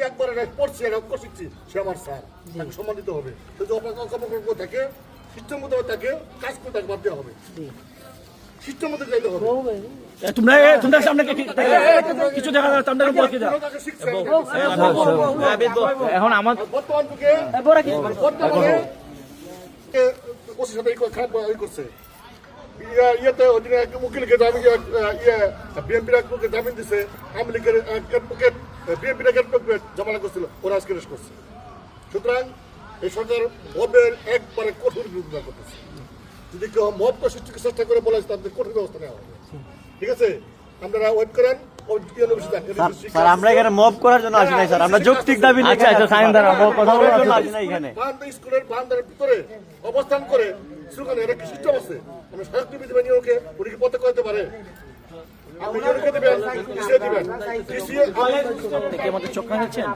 একবার পড়ছি শিখছি সে আমার স্যার, তাকে সম্মান দিতে হবে। যদি অপকর্ম থাকে সিস্টেম মতো তাকে কাজ করে তাকে বাদ দেওয়া হবে, সিস্টেম মতো যাইতে হবে। তোমরা সামনে কিছু দেখা যাচ্ছে এখন আমার বর্তমান যুগে ওসির সাথে খারাপ করছে ইয়েতে উকিলকে জামিন বিএনপির এককে জামিন দিছে, আওয়ামী লীগের বিএনপির জমানা করছিল, ওরা আজকে রেস্ট করছে। সুতরাং এই সরকার মবের একবারে কঠোর বিরোধিতা করতেছে। যদি কেউ মবকে সৃষ্টির চেষ্টা করে বলে তাদের কঠোর ব্যবস্থা নেওয়া হবে, ঠিক আছে? আপনারা ওয়েট করেন। স্যার আমরা এখানে মব করার জন্য আসি নাই স্যার, আমরা যৌক্তিক দাবি নিয়ে কথা বলার জন্য আসি না। এখানে স্কুলের বারান্দার ভিতরে অবস্থান করে সেখানে একটা কি সিস্টেম আছে, আমরা সড়ক টিভি দেবেন ওকে, উনি কি পথে করতে পারে? আপনি দেবেন, দিবেন আমাদের চোখ রাখছেন।